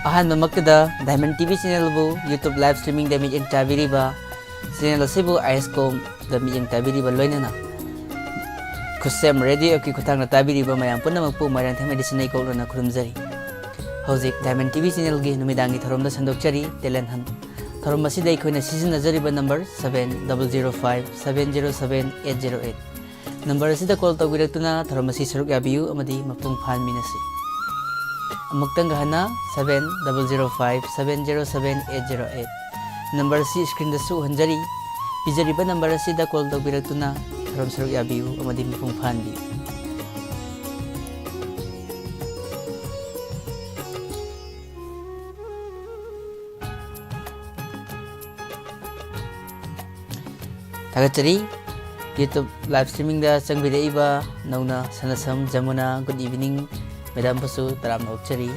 ꯑꯍꯥꯟꯕꯃꯛꯇꯗ diamond TV ꯆꯦꯅꯦꯜꯕꯨ YouTube live ꯁ꯭ꯇ꯭ꯔꯤꯃꯤꯡꯗ ꯃꯤꯠꯌꯦꯡ ꯇꯥꯕꯤꯔꯤꯕ channel ꯑꯁꯤꯕꯨ ISCOM ꯗ ꯃꯤꯠꯌꯦꯡ ꯇꯥꯕꯤꯔꯤꯕ ꯂꯣꯏꯅꯅ ꯈꯨꯠꯁꯦꯝ ꯔꯦꯗꯤꯑꯣꯒꯤ ꯈꯨꯠꯊꯥꯡꯗ ꯇꯥꯕꯤꯔꯤꯕ ꯃꯌꯥꯝ ꯄꯨꯝꯅꯃꯛꯄꯨ ꯃꯥꯏꯔꯥꯡꯊꯦꯝ ꯃꯦꯗꯤꯁꯟ ꯀꯣꯛꯂꯨꯅ ꯈꯨꯔꯨꯝꯖꯔꯤ ꯍꯧꯖꯤꯛ ꯗꯥꯏꯃꯟ ꯇꯤꯚꯤ ꯆꯦꯅꯦꯜꯒꯤ ꯅꯨꯃꯤꯗꯥꯡꯒꯤ ꯊꯧꯔꯝꯗ ꯁꯟꯗꯣꯛꯆꯔꯤ ꯇꯦꯂꯦꯟ ꯍꯟ ꯊꯧꯔꯝ ꯑꯁꯤꯗ ꯑꯩꯈꯣꯏꯅ ꯁꯤꯖꯤꯟꯅꯖꯔꯤꯕ ꯅꯝꯕꯔ 7005707808 ꯅꯝꯕꯔ ꯑꯁꯤꯗ ꯀꯣꯜ ꯇꯧꯕꯤꯔꯛꯇꯨꯅ ꯊꯧꯔꯝ ꯑꯁꯤ ꯁꯔꯨꯛ ꯌꯥꯕꯤꯌꯨ ꯑꯃꯗꯤ ꯃꯄꯨꯡ ꯐꯥꯍꯟꯃꯤꯟꯅꯁꯤ ꯑꯃꯨꯛꯇꯪꯒ ꯍꯟꯅ 7005707808 नंबर असी स्क्रीन उहंजरी पीजरीब नंबर असीदा कॉल तौबीरक्तुना थरम सरुक याबियु अमदी मपुंग फाहनबियु थागतरी यूट्यूब लाइव स्ट्रीमिंग दा चंगबिरइबा नौना Sanasam Jamuna good evening madam बसु तराम नोचरी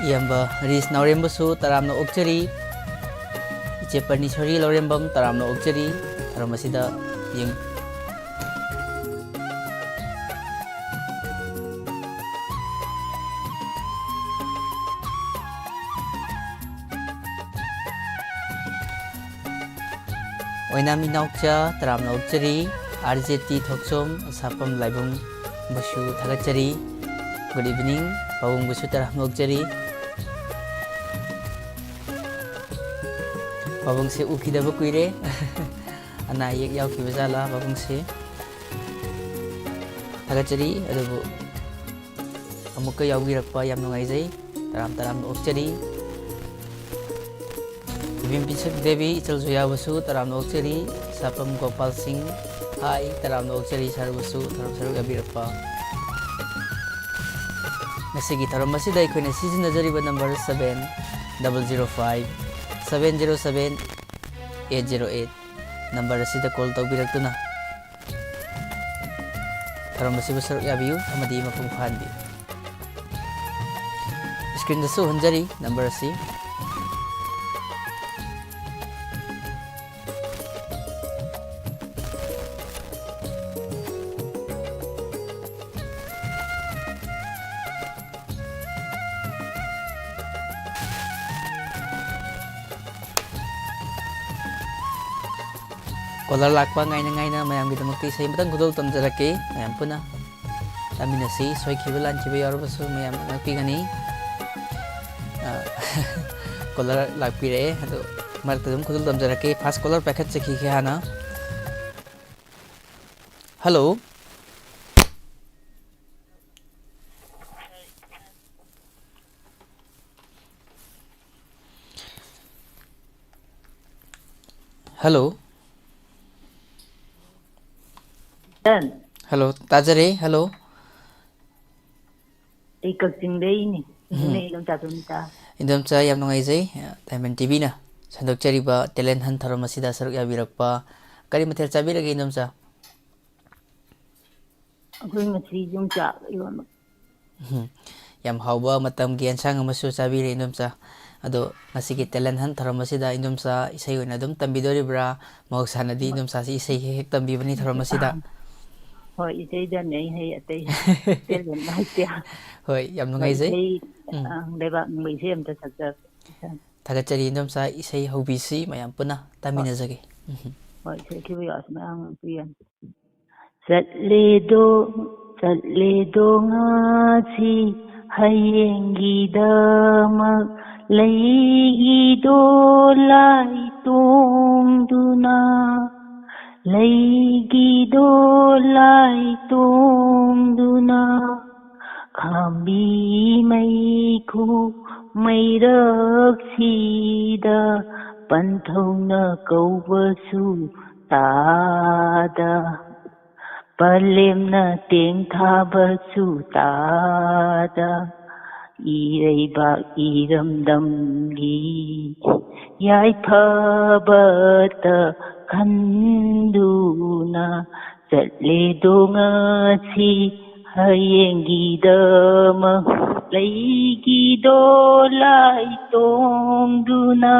इयंबा रिस नौरेंबसु तरामना ओक्चरी इचे परनीश्वरी लौरेंबम तरामना ओक्चरी थरमसिदा यंग ओइनामी नाउचा तरामना ओक्चरी आरजेटी थोक्सोम सापम लाइबम बसु थागचरी गुड इवनिंग पावुंग बसु तरामना ओक्चरी बाबुंग से उखिदब कुइरे अना येक यावखिबा जाला बाबुंग से थागचरी अदुबु अमुक्का यावगिरक्पा याम नुंगाइजै तराम ओक्चरी बिम पिछक देवी इचल जुया बसु तराम ओक्चरी सापम गोपाल सिंह हाई तराम ओक्चरी सर बसु थरम सर याबिरक्पा नसिगी थरम मसिदा अखोइना सिजिनजरिबा नंबर 7007077808 नंबर असिदा कॉल तौबीरक्तुना थरम असिबु सरुक याबियु अमदी मपुंग फाहनबियु स्क्रीन दसु हंजरी नंबर असि कॉलर लाक्पा ngaina mayam gidamakti sai matang gudol tamjarake mayam puna taminasi soikiba lanchiba yarbasu mayam nakpigani caller लाक्पिरे ado martadum gudol tamjarake fast caller packet चेकी के हाना हेलो हेलो हेलो ताजरे हेलो कक्चिंगदनी इंदमचा याम नुंगाइजै डायमंड टीवी ना संदोक्चरिबा टैलेंट हन थरम असिदा सरुक याबिरक्पा करी मथेल चाबिरगे इंदमचा अखोई मछली जुम चा इवन याम हाउबा मतम गे एंसांग अमसु चाबिरे इंदमचा अदो ngasiगी टैलेंट हन थरम असिदा इंदमचा इसै ओइना दum तंबिदोरिब्रा मौसानदी इंदमचा सी इसै हेक तंबिबनी थरम असिदा होय इसै दने हे अतै टेलेंट नाइत्या होय याम नुंगाइजै देबा नुंगाइसे अमता सक्जा थागचरी इंदमचा इसै हौबिसी मयाम पुना तामिनजगे होय सेखिबि असना आं पियन चलेदो ngasi hayenggidamak leigido lai tungduna leigido lai tungduna khambi maiku mairaksida panthona kaubasu tada ꯄꯂꯦꯝꯅ ꯇꯦꯡꯊꯥꯕꯁꯨ ꯇꯥꯗ ꯏꯔꯩꯕꯥꯛ ꯏꯔꯝꯗꯝꯒꯤ ꯌꯥꯏꯐꯕꯇ ꯈꯟꯗꯨꯅ ꯆꯠꯂꯦꯗꯣ ꯉꯁꯤ ꯍꯌꯦꯡꯒꯤꯗꯃꯛ ꯂꯩꯒꯤꯗꯣ ꯂꯥꯏ ꯇꯣꯡꯗꯨꯅ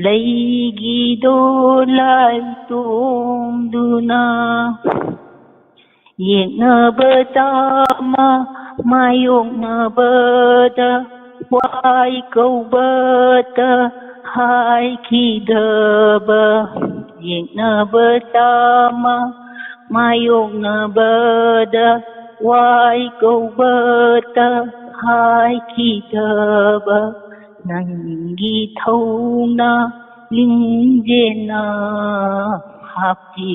ꯂꯩꯒꯤꯗꯣ ꯂꯥꯏ ꯇꯣꯡꯗꯨꯅ ꯌꯦꯛꯅꯕ ꯆꯥꯝꯃ ꯃꯥꯌꯣꯛꯅꯕꯗ ꯋꯥꯏ ꯀꯧꯕꯇ ꯍꯥꯏꯈꯤꯗꯕ ꯌꯦꯛꯅꯕ ꯆꯥꯝꯃ ꯃꯥꯌꯣꯛꯅꯕꯗ wai kꯧbata haikidaba nangi thauna lingjena hapti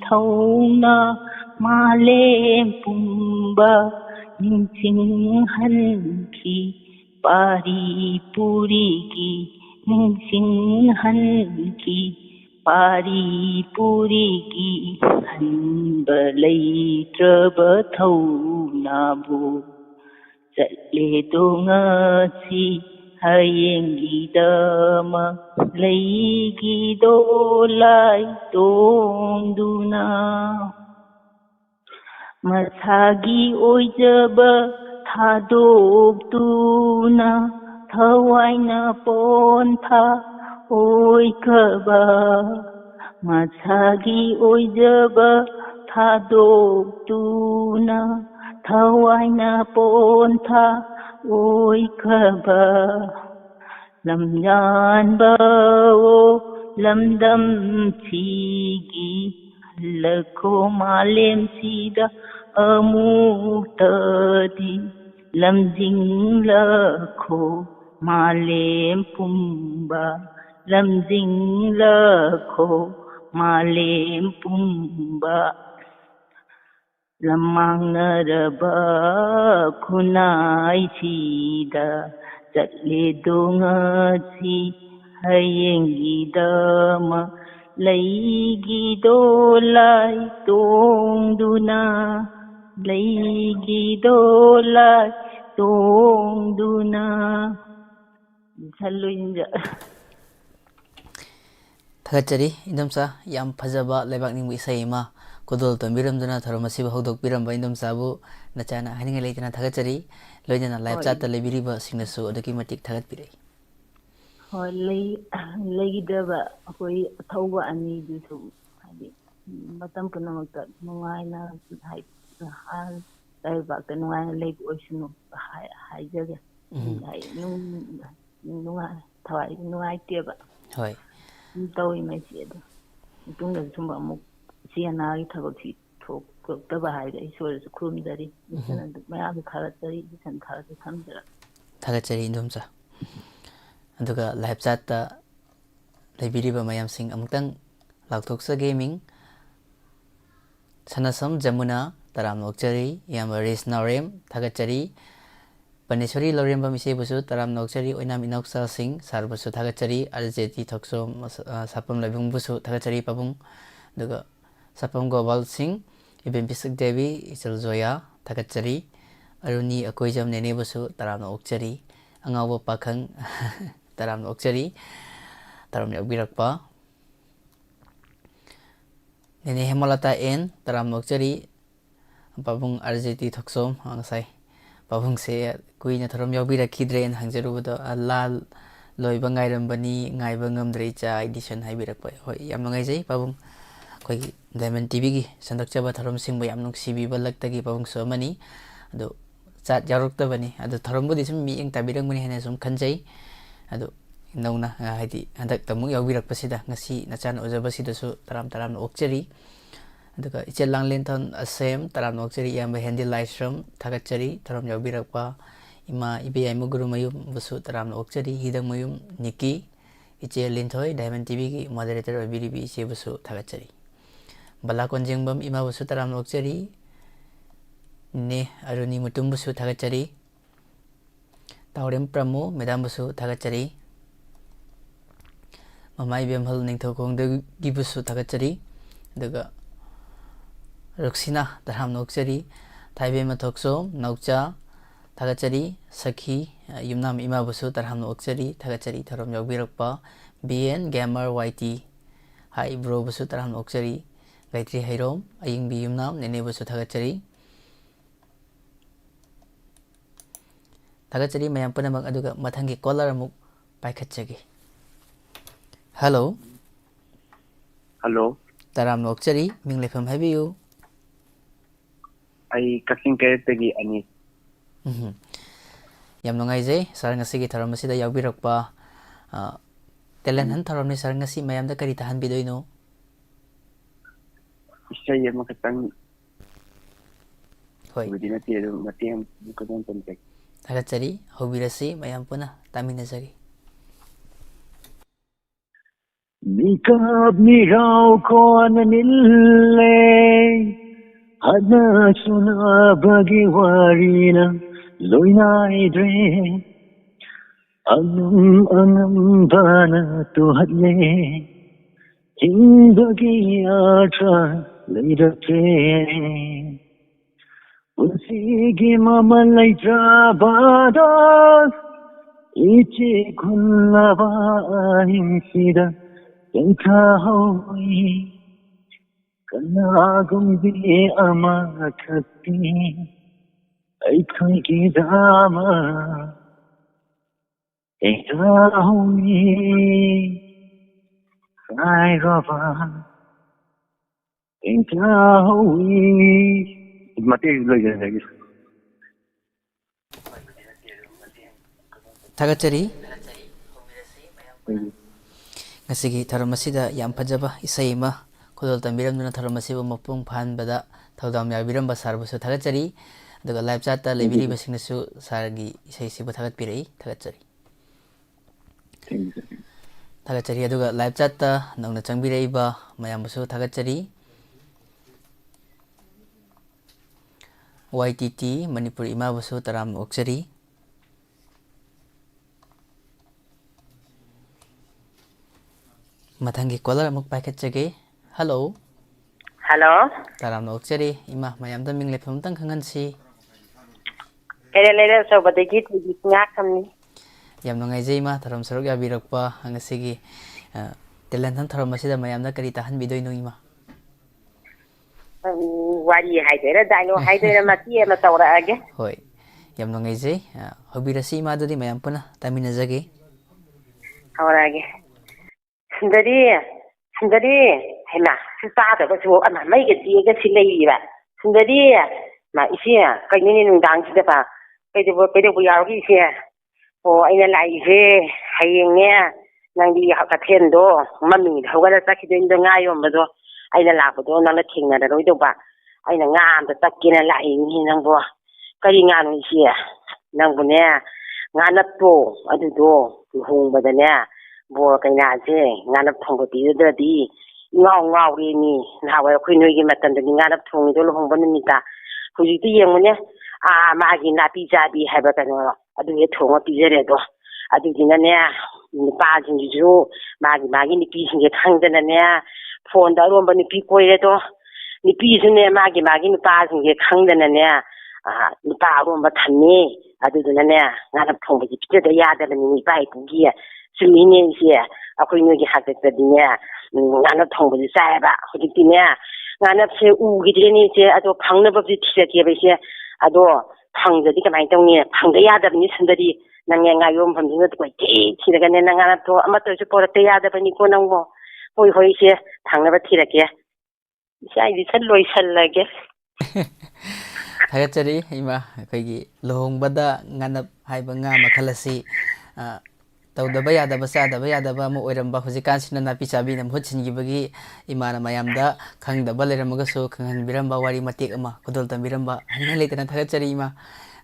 thauna malem pumba ningsing hanki pari puri ki ningsing hanki pari puri ki hanba leitraba thaunabu ꯆꯠꯂꯦꯗꯣ ꯉꯁꯤ ꯍꯌꯦꯡꯒꯤꯗꯃꯛ ꯂꯩꯒꯤꯗꯣ ꯂꯥꯏ ꯇꯣꯡꯗꯨꯅ ꯃꯁꯥꯒꯤ ꯑꯣꯏꯖꯕ ꯊꯥꯗꯣꯛꯇꯨꯅ ꯊꯋꯥꯏꯅ ꯄꯣꯟꯊꯥ ꯑꯣꯏꯈ꯭ꯔꯕ ꯃꯁꯥꯒꯤ ꯑꯣꯏꯖꯕ ꯊꯥꯗꯣꯛꯇꯨꯅ ꯊꯋꯥꯏꯅ ꯄꯣꯟꯊꯥ ꯑꯣꯏꯈ꯭ꯔꯕ ꯂꯝꯌꯥꯟꯕꯋꯣ ꯂꯝꯗꯝꯁꯤꯒꯤ ꯍꯜꯂꯈꯣ ꯃꯥꯂꯦꯝꯁꯤꯗ ꯑꯃꯨꯛꯇꯗꯤ ꯂꯝꯖꯤꯡꯂꯈꯣ ꯃꯥꯂꯦꯝ ꯄꯨꯝꯕ ꯂꯝꯖꯤꯡꯂꯈꯣ ꯃꯥꯂꯦꯝ ꯄꯨꯝꯕ ꯂꯝꯃꯥꯡꯅꯔꯕ ꯈꯨꯟꯅꯥꯏꯁꯤꯗ ꯆꯠꯂꯦꯗꯣ ꯉꯁꯤ ꯍꯌꯦꯡꯒꯤꯗꯃꯛ ꯂꯩꯒꯤꯗꯣ ꯂꯥꯏ ꯇꯣꯡꯗꯨꯅ ꯂꯩꯒꯤꯗꯣ ꯂꯥꯏ ꯇꯣꯡꯗꯨꯅ ꯁꯜꯂꯣꯏꯟꯖ ꯊꯥꯒꯠꯆꯔꯤ ꯏꯟꯗꯣꯝꯆꯥ ꯌꯥꯝ ꯐꯖꯕ ꯂꯩꯕꯥꯛ ꯅꯤꯡꯕ ꯏꯁꯩ ꯑꯃ ꯈꯨꯗꯣꯜ ꯇꯝꯕꯤꯔꯝꯗꯨꯅ ꯊꯧꯔꯝ ꯑꯁꯤꯕꯨ ꯍꯧꯗꯣꯛꯄꯤꯔꯝꯕ ꯏꯟꯗꯣꯝꯆꯥꯕꯨ ꯅꯆꯥꯅ ꯍꯥꯏꯅꯤꯡꯉꯥꯏ ꯂꯩꯇꯅ ꯊꯥꯒꯠꯆꯔꯤ ꯂꯣꯏꯅꯅ ꯂꯥꯏꯚ ꯍꯣꯏ ꯆꯥꯠꯇ ꯂꯩꯕꯤꯔꯤꯕꯁꯤꯡꯅꯁꯨ ꯑꯗꯨꯛꯀꯤ ꯃꯇꯤꯛ ꯊꯥꯒꯠꯄꯤꯔꯛꯏ ꯍꯣꯏ ꯂꯩꯈꯤꯗ꯭ꯔꯕ ꯑꯩꯈꯣꯏ ꯑꯊꯧꯕ ꯑꯅꯤꯗꯨꯁꯨ ꯍꯥꯏꯗꯤ ꯃꯇꯝ ꯄꯨꯝꯅꯃꯛꯇ ꯅꯨꯡꯉꯥꯏꯅ ꯂꯩꯕꯥꯛꯇ ꯅꯨꯡꯉꯥꯏꯅ ꯂꯩꯕ ꯑꯣꯏꯁꯅꯨ ꯍꯥꯏꯖꯒꯦ ꯅꯨꯡꯉꯥꯏ ꯊꯋꯥꯏ ꯅꯨꯡꯉꯥꯏꯇꯦꯕ ꯍꯣꯏ ꯇꯧꯔꯤꯉꯩꯁꯤ ꯑꯗꯣ ꯃꯇꯨꯡꯗ ꯁꯨꯝꯕ ꯑꯃꯨꯛ ꯏꯆꯦ ꯑꯅꯥꯒꯤ ꯊꯕꯛꯁꯤ ꯊꯣꯛꯇꯕ ꯍꯥꯏꯗꯤ ꯏꯁꯣꯔꯗꯁꯨ ꯈꯨꯔꯨꯝꯖꯔꯤ ꯏꯆꯟ ꯑꯗꯨ ꯃꯌꯥꯝꯁꯨ ꯊꯥꯒꯠꯆꯔꯤ ꯏꯆꯟ ꯊꯥꯒꯠꯁꯨ ꯊꯝꯖꯔ ꯊꯥꯒꯠꯆꯔꯤ ꯏꯟꯗꯣꯝꯆꯥ ꯑꯗꯨꯒ ꯂꯥꯏꯚ ꯆꯥꯠꯇ ꯂꯩꯕꯤꯔꯤꯕ ꯃꯌꯥꯝꯁꯤꯡ ꯑꯃꯨꯛꯇꯪ ꯂꯥꯎꯊꯣꯛꯆꯒꯦ ꯃꯤꯡ ꯁꯅꯁꯝ ꯖꯃꯨꯅꯥ ꯇꯔꯥꯝꯅ ꯑꯣꯛꯆꯔꯤ ꯏꯌꯥꯝꯕ ꯔꯤꯁ ꯅꯥꯎꯔꯦꯝ ꯊꯥꯒꯠꯆꯔꯤ ꯄꯅꯦꯁꯣꯔꯤ ꯂꯧꯔꯦꯝꯕꯝ ꯏꯆꯦꯕꯨꯁꯨ ꯇꯔꯥꯝꯅ ꯑꯣꯛꯆꯔꯤ ꯑꯣꯏꯅꯥꯝ ꯏꯅꯥꯎꯆꯥꯁꯤꯡ ꯁꯥꯔꯕꯨꯁꯨ ꯊꯥꯒꯠꯆꯔꯤ ꯑꯔꯖꯦꯇꯤ ꯊꯣꯛꯆꯣꯝ ꯁꯥꯄꯝ ꯂꯥꯏꯕꯨꯡꯕꯨꯁꯨ ꯊꯥꯒꯠꯆꯔꯤ ꯄꯥꯕꯨꯡ ꯑꯗꯨꯒ ꯁꯥꯄꯝ ꯒꯣꯕꯥꯜ ꯁꯤꯡ ꯏꯕꯦꯝ ꯄꯤꯁꯛ ꯗꯦꯕꯤ ꯏꯆꯜ ꯖꯣꯌꯥ ꯊꯥꯒꯠꯆꯔꯤ ꯑꯔꯨꯅꯤ ꯑꯀꯣꯏꯖꯝ ꯅꯦꯅꯦꯕꯨꯁꯨ ꯇꯔꯥꯝꯅ ꯑꯣꯛꯆꯔꯤ ꯑꯉꯥꯎꯕ ꯄꯥꯈꯪ ꯇꯔꯥꯝꯅ ꯑꯣꯛꯆꯔꯤ ꯇꯔꯥꯝ ꯌꯥꯎꯕꯤꯔꯛꯄ ꯅꯦꯅꯦ ꯍꯦꯃꯂꯇꯥ ꯑꯦꯟ ꯇꯔꯥꯝꯅ ꯑꯣꯛꯆꯔꯤ ꯄꯥꯕꯨꯡ ꯑꯔꯖꯦꯇꯤ ꯊꯣꯛꯆꯣꯝ ꯉꯁꯥꯏ ꯄꯥꯕꯨꯡꯁꯦ ꯀꯨꯏꯅ ꯊꯧꯔꯝ ꯌꯥꯎꯕꯤꯔꯛꯈꯤꯗ꯭ꯔꯦꯅ ꯍꯪꯖꯔꯨꯕꯗꯣ ꯂꯥꯜ ꯂꯣꯏꯕ ꯉꯥꯏꯔꯝꯕꯅꯤ ꯉꯥꯏꯕ ꯉꯝꯗ꯭ꯔꯦ ꯏꯆꯥ ꯏꯗꯤꯁꯟ ꯍꯥꯏꯕꯤꯔꯛꯄ ꯍꯣꯏ ꯌꯥꯝ ꯅꯨꯡꯉꯥꯏꯖꯩ ꯄꯥꯕꯨꯡ ꯑꯩꯈꯣꯏꯒꯤ ꯗꯥꯏꯃꯟ ꯇꯤꯚꯤꯒꯤ ꯁꯟꯗꯣꯛꯆꯕ ꯊꯧꯔꯝꯁꯤꯡꯕꯨ ꯌꯥꯝ ꯅꯨꯡꯁꯤꯕꯤꯕ ꯂꯛꯇꯒꯤ ꯄꯥꯕꯨꯡꯁꯨ ꯑꯃꯅꯤ ꯑꯗꯨ ꯆꯥꯠ ꯌꯥꯎꯔꯛꯇꯕꯅꯤ ꯑꯗꯨ ꯊꯧꯔꯝꯕꯨꯗꯤ ꯁꯨꯝ ꯃꯤꯠꯌꯦꯡ ꯇꯥꯕꯤꯔꯝꯒꯅꯤ ꯍꯥꯏꯅ ꯁꯨꯝ ꯈꯟꯖꯩ ꯑꯗꯨ ꯅꯧꯅ ꯍꯥꯏꯗꯤ ꯍꯟꯗꯛꯇ ꯑꯃꯨꯛ ꯌꯥꯎꯕꯤꯔꯛꯄꯁꯤꯗ ꯉꯁꯤ ꯅꯆꯥꯅ ꯎꯖꯕꯁꯤꯗꯁꯨ ꯇꯔꯥꯝꯅ ꯑꯣꯛꯆꯔꯤ ꯑꯗꯨꯒ ꯏꯆꯦ ꯂꯥꯡꯂꯦꯟꯊꯟ ꯑꯁꯦꯝ ꯇꯔꯥꯝꯅ ꯑꯣꯛꯆꯔꯤ ꯏꯌꯥꯝꯕ ꯍꯦꯟꯗꯤ ꯂꯥꯏꯁ꯭ꯔꯝ ꯊꯥꯒꯠꯆꯔꯤ ꯊꯧꯔꯝ ꯌꯥꯎꯕꯤꯔꯛꯄ ꯏꯃꯥ ꯏꯕꯦ ꯌꯥꯏꯃ ꯒꯨꯔꯨꯃꯌꯨꯝꯕꯨꯁꯨ ꯇꯔꯥꯝꯅ ꯑꯣꯛꯆꯔꯤ ꯍꯤꯗꯡꯃꯌꯨꯝ ꯅꯤꯀꯤ ꯏꯆꯦ ꯂꯤꯟꯊꯣꯏ ꯗꯥꯏꯃꯟ ꯇꯤꯚꯤꯒꯤ ꯃꯣꯗꯔꯦꯇꯔ ꯑꯣꯏꯕꯤꯔꯤꯕꯤ ꯏꯆꯦꯕꯨꯁꯨ ꯊꯥꯒꯠꯆꯔꯤ ꯕꯂꯥ ꯀꯣꯟꯖꯦꯡꯕꯝ ꯏꯃꯥꯕꯨꯁꯨ ꯇꯔꯥꯝꯅ ꯑꯣꯛꯆꯔꯤ ꯅꯦ ꯑꯔꯨꯅꯤ ꯃꯨꯇꯨꯝꯕꯨꯁꯨ ꯊꯥꯒꯠꯆꯔꯤ ꯇꯥꯎꯔꯦꯝ ꯄ꯭ꯔꯃꯨ ꯃꯦꯗꯥꯝꯕꯨꯁꯨ ꯊꯥꯒꯠꯆꯔꯤ ꯃꯃꯥ ꯏꯕꯦꯝꯍꯜ ꯅꯤꯡꯊꯧꯈꯣꯡꯗꯒꯤꯕꯨꯁꯨ ꯊꯥꯒꯠꯆꯔꯤ ꯑꯗꯨꯒ Ruxina Tarham Noksari, Taibe Matokso, Nokcha, Tagachari, Saki, Yumnam Imabusu, Tarham Noksari, Tagachari, Taram Yogbirakpa, BN, Gamer, YT, Hi Bro Busu, Tarham Noksari, Gaitri Hairom, Aying Bi Yumnam, Nene Busu Tagachari, Tagachari, Mayampanamak Aduga, Matangi Kolar Muk, Paikachagi. Hello. Hello. Taram Noksari, Minglefam, have you? I kasing tegi ani. Yam nungaize, Sarangasi Taramasi, the Yabirokpa, Telan Taramni Sarangasi, Mayam the Karita Han Bidoino. Isay makatang Hoy, within a theater, Matiam, Yucatan Tech. Tagachari, Hobirasi, Mayampuna, Taminazari. Nikab niraw ko ananille Hana suna bagiwari na loinay dre Anam bana tuhadle Hindagi atra laydate Unsigi mamalay trabados Ichi kullaba ahimsida Yankahoy kanagumbi amakati Aikoy gidama Yankahoy Sairaba Yankahoy Mati lagi. Tagachari, Ngasigi Taramasida, Yampajaba, Isaima, Kodol Tambiram, Taramasiba, Mopung Pan Bada, Taldam Yabiram Basarbusu Tagachari, the live chata, Leviri Basinasu, Sargi, Isaisiba Tagat Pirei, Tagachari. Tagachari, Aduga, live chata, Nong Changbireba, Mayambusu Tagachari, YTT, Manipur Imabusu Taram Oksari, Matangi Kolar Muk Packet Chage, Hello. Hello. Taram Oksari, Ima, Mayam the Mingle Pumtan Kangansi. Later, so but they get to be snacked. Yamnongaizaima, Taram Saroga Birokpa, Angasigi, Telantan Taramasida, Mayam the Karita Han Bidoinoima. What do you hide it? I know hide it, Matia Matora again. Hoi, Yamnongaize, Hobirasi Madadi Mayampuna, Taminazagi. How are I? Sundari, Hema, Sata was who I make it see a silly. Sundari, my ear, Kainin dance the bar. We are here. For in a life, hanging near Nangi Hakatendo, Mummy, however, in the Nayo Mado, I laugh with one king at the Rodoba. I know the Takin lying in Nambo. Karingan is here. Nambunea, Nanapo, I do to whom but the Nair. Borkanaze, none of Tongoti, the D, long Rini, now I couldn't give at the none of Tongi, Honbanita, who you see, Maggie Napi Jabi, Habakano, I do it to what is it. I do in an air, in the bars in the zoo, Maggie, the piece in the tongue than an air, for the room, but the people, the piece in there, Maggie, the bars in the tongue than an air, the bar room, but me, I do in an air, none of Tongi, the yard and the bike gear. Sumini here, a queen you have the dinner, none of Tongue with the Saba, who did dinner, none of say, ooh, get any here, I do pound of the t-shirt here, I do pound the Dickamine, pound the other Nissandari, Nangayum from the Nutway, Tilagan and Nanato, amateur support the other Paniconamo, boy, who is here, pound of a Tilaka. Besides, it's a loisel, I guess. Tagachari, Ima, Kagi, Long Bada, Nana Haibanga, Makalasi. Tawdaba yadaba sadaba yadaba mo oiramba hujikan sina napi chabi nam hutchin gibagi imana mayamda khangdaba leramaga so khanghan biramba wari matek ama kudol tambiramba hanin leitana thagachari ima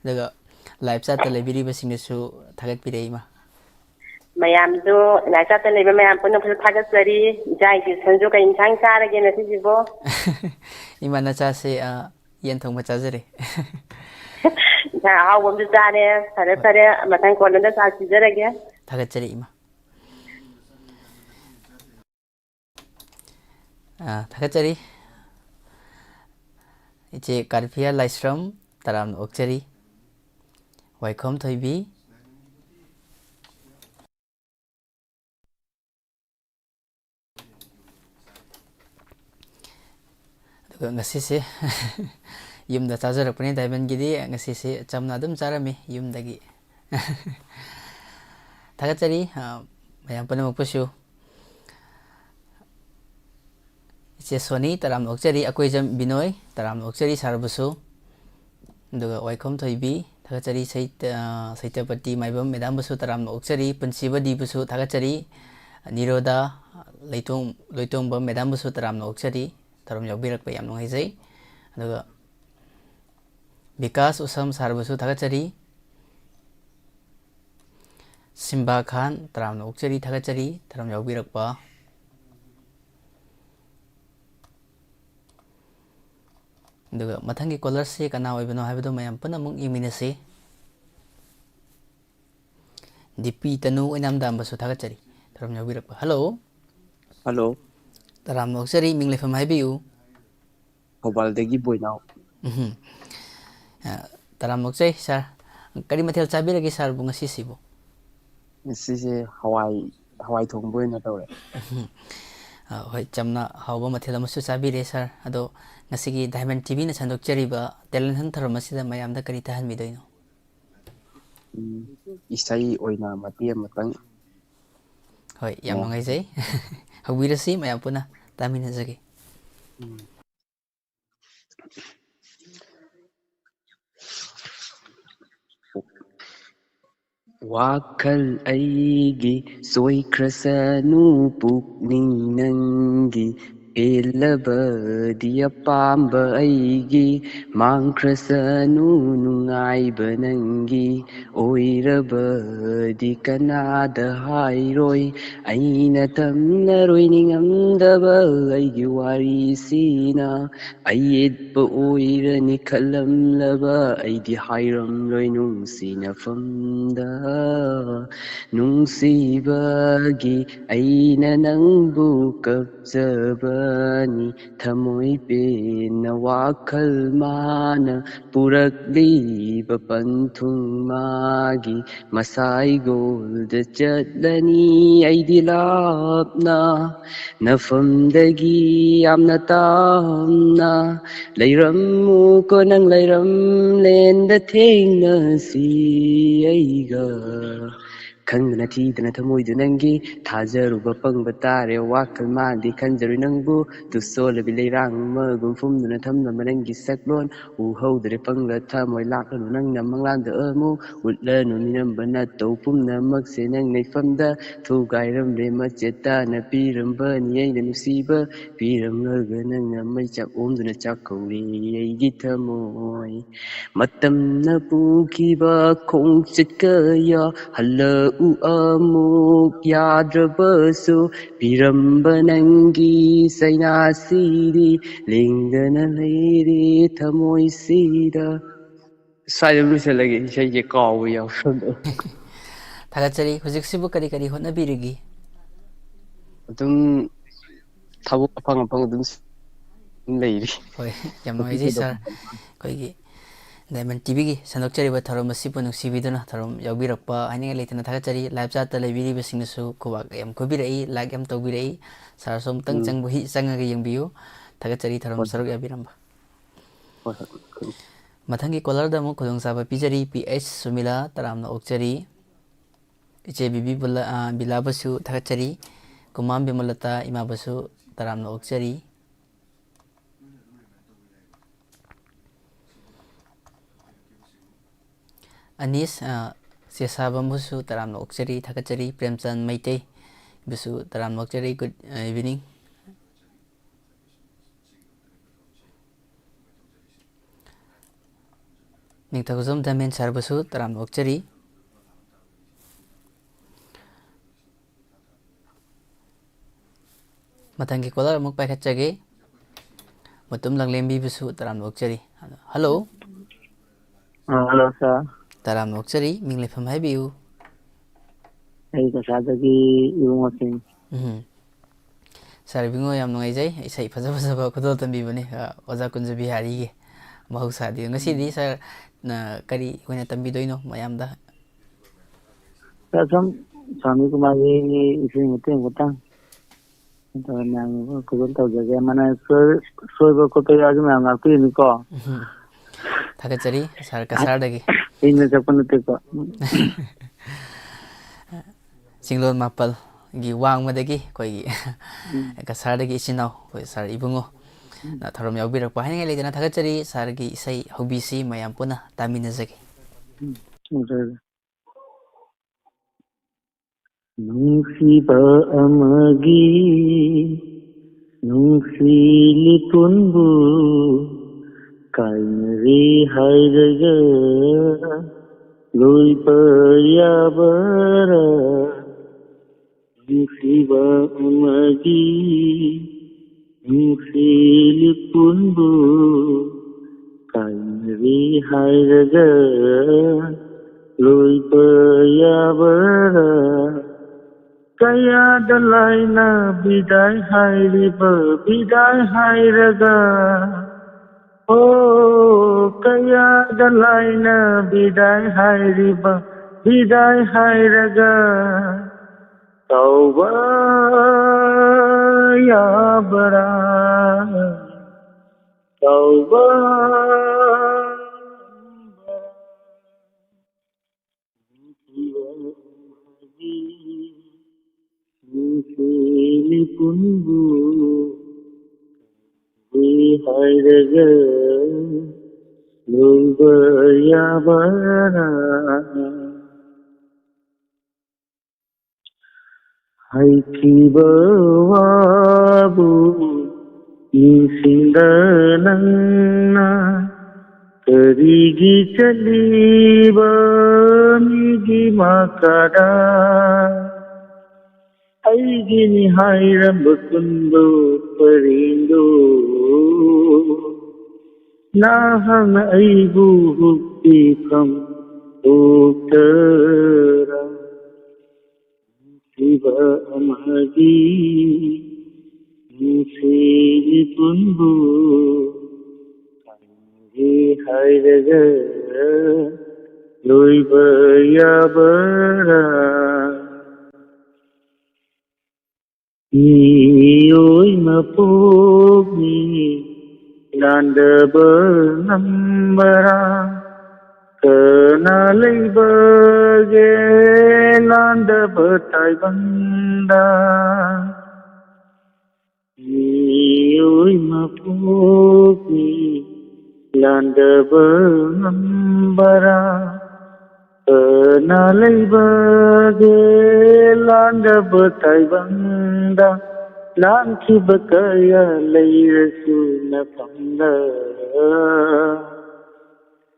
daga live chat lebiri basing su thagat pire ima mayamdo live chat lebe mayam puno thagachari jai ki sanjo ka insang charage na sibo imana cha se yen thong ma chajare how won't dane sare matan ko nda sa sijarage Tagachari ima. Tagachari Iche Karpia Laisram Taram Okchari Waikom Thoibi ngasise yumda chajarakpani diamond gidi ngasise chamna dum charami yumdagi thagachari mayam panamuk pusu iche Soni taram okchari akoijam Binoy taram okchari sarbusu duga waikom thoibi thagachari saitapati maibam medam busu taram okchari Punsibadi busu thagachari Niroda loitong bam medam busu taram okchari taram yaubirakpa yam nungaijai aduga Vikas Usam sarbusu thagachari Simba Khan taram okchari thagachari taram yaubirakpa aduga mathangi caller se kana oibano haibado mayam punamuk iminase DP Tanu inam dambasu thagachari taram yaubirakpa hello Hello. taram okchari minglefam haibiu Hobaldagi Boinao. taram okchai sir kari mathel chabiragi sir bunga sisibo Sise Hawaii thongboy na tawre. hoi chamna hawba mathel amasu chabire sir ado ngasigi Diamond TV na sandokchariba talent hunter masida mayamda kari tahan midoino Isai oina mati amatang hoi yam ngai jai hawirasi mayam puna tamina jage Wakal aigi soikrasanu pukning nangi Elabadi apamba aigi mangkrasanu nungaiba nangi Oirabadi kanada hairoi aina tamnaroi ningamdaba aigi warisina Ayedba oirani kalamlaba aidi hairamloi nungsinafamda Nungsibagi aina nangbu kapsabani Thamoy pena wakal mana Purakliba panthung magi Masay golda chatlani aidi lapna Nafamdagi amna tamna Layram ko nang layram lenda thengna si aiga Khangna thidana thamoidu nangi thajaruba pangba tare wakal mandi khanjari nangbu tusola bilairang magum fumduna thamna manangi saklon uhaudre pangla thamoy laklanu nangna manglanda amu utlanu minamba natau pumna magse nang naifamda thugairam le macheta na piramba ni aina nusiba piramlaga nangna mai chak omduna chakkauri aigi thamoy Matamna pukiba khongchit kaya halau amuk yadrabasu piramba nangi sainasiri lingdana leiri thamoy sida Sai luisalagi isai je kawu yausunda thagachari hujik kari kari hotnabirigi adum thabo apang adum leiri hoi yam ngai jai sir koigi Diamond TV gi sandokchariba tharom asipu nuksibiduna tharom yaubirakpa haninga leitana thagachari live chat ta leibiriba singnasu kubak yam kobirai like yam tawbirai sar som tang changbu hi changaga yengbiu thagachari tharom saruk yabiramba mathangi caller da mo khudong saba pijari PH Sumila taramna okchari iche bibi bilabasu thagachari kumam bimalata imabasu taramna okchari Anis Sesabam busu taramna okchari thagachari Premchand Maitei busu taramna okchari good evening Ningthaguzam Damen sar busu taramna okchari mathangi caller amuk paikhatchage mutum langlembi busu taramna okchari hello Hello, sir. taramna okchari minglefam haibiu Hey, Kasadagi, Ibumosin. Sar bingo yam nungai jai isai phaja phaja ba khodol tambi bani oja kunja bihari ge mahausaadi ngasidi sir na kari oina tambidoino mayamda Sum Swami Kumari isi muting utang. Ito nang kugun tau jaga mana soy ba ko pe aju ma ngakti ni ko. thagachari sir kasardagi Ini japan te ko. singlon mapal gi wang madagi koi kasardagi isinau koi sir ibungo na tharom yaubirak pa haingai leitana thagachari sir gi isai hobisi mayam puna taminazagi Nungsiba amagi nungsili punbu kainri hairaga loi payabara nungsiba amagi nungsili punbu kainri hairaga loi payabara Kaya dalay na biday hairiba, biday hairaga. Oh, kaya dalay na biday hairiba, biday hairaga. Tauba yabara, tauba Nusili punbu hairaga lomba yabara haikiba wabu nisindanana karigi chaliba migi makada Aigini hairam kundu parindo Nahang aibu huktikam uktara Siva amagi Nisili punbu Kangi hairaga Loiba yabara Iyoi mapogi Nanda bernambara Kenalai bage Nanda bertai banda Iyoi mapogi Nanda bernambara Kenalai bage Nanda bertai banda Lamki bakaya layrasu na pangda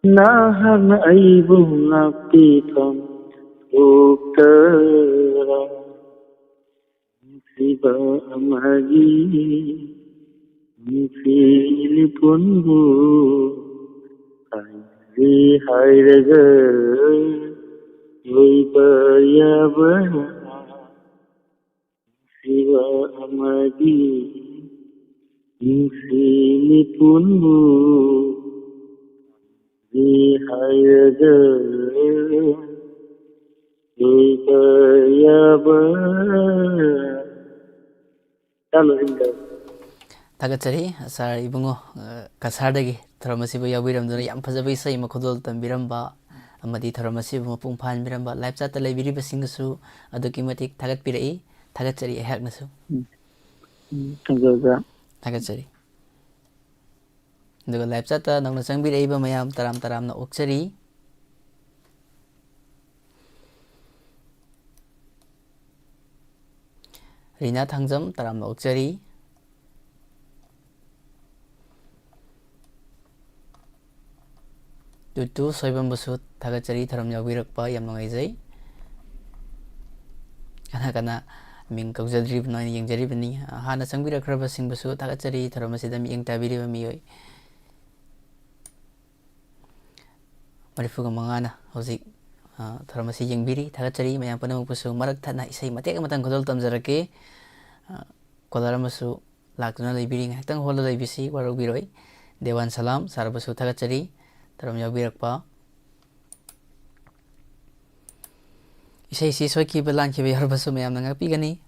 Nahan aibu ngaktikam uktara Siba amagi Nisili punbu Kairi hairaga Loiba yabara Siva amagi Nisili punbu Hairaga Loiba yabara Halo Rinda thagachari sir ibungo kasardagi tharamasibu yawiramduna yam phajaba isai makhodol tambiramba amadi tharamasibu mapung phanbiramba live chat laibiriba singsu aduki matik thagat pirai thagachari ehaknasu thagachari duga live chat ta nangna changbiraiba mayam taram taramna okchari Rina Thangjam taramna okchari Tutu soibam busut thagachari tharam yawirakpa yam nungaijai kana ming kaujadrib noin yengjaribani hana changbirakraba singbusu thagachari tharamasiда miyeng tabiriba miyoi marifuga mangana hojik tharamasi yengbiri thagachari mayam panamukpusu marak thana isai matek amatang khodol tamjarake kolaramasu lakduna leibiri ngahtang hola leibisi warobiroi Dewan Salam Sarbasu Thagachari Taram Yaubirakpa Isai si soikiba lankiba yarbasu mayamna ngakpigani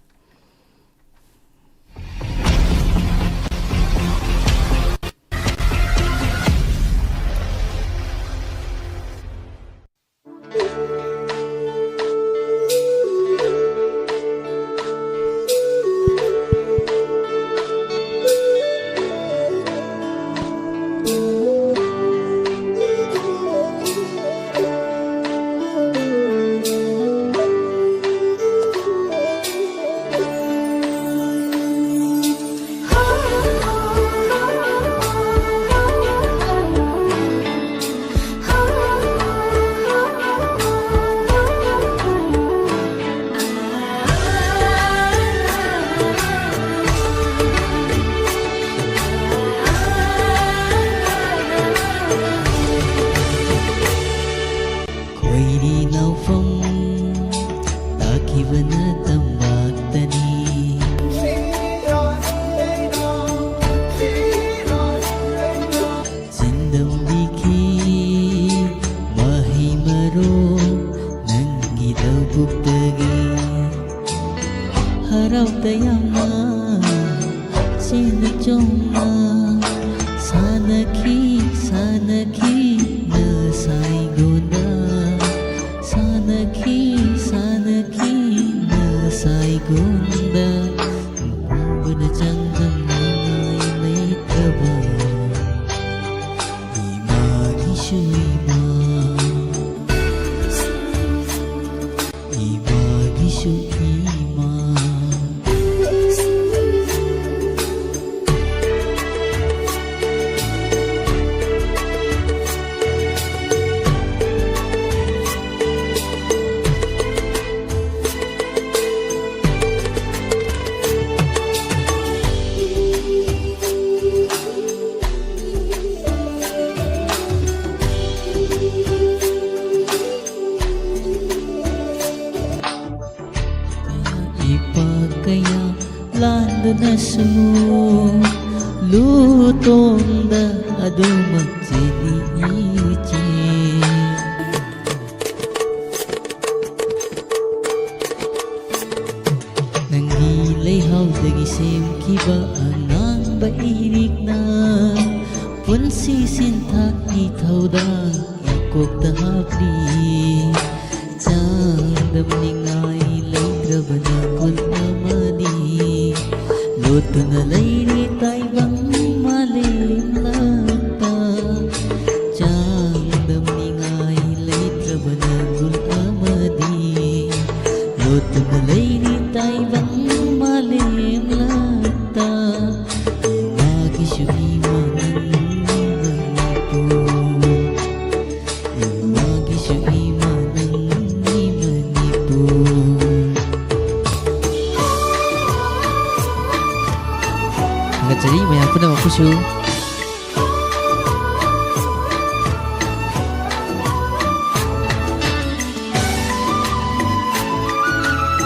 Jadi mayang pun nama kusu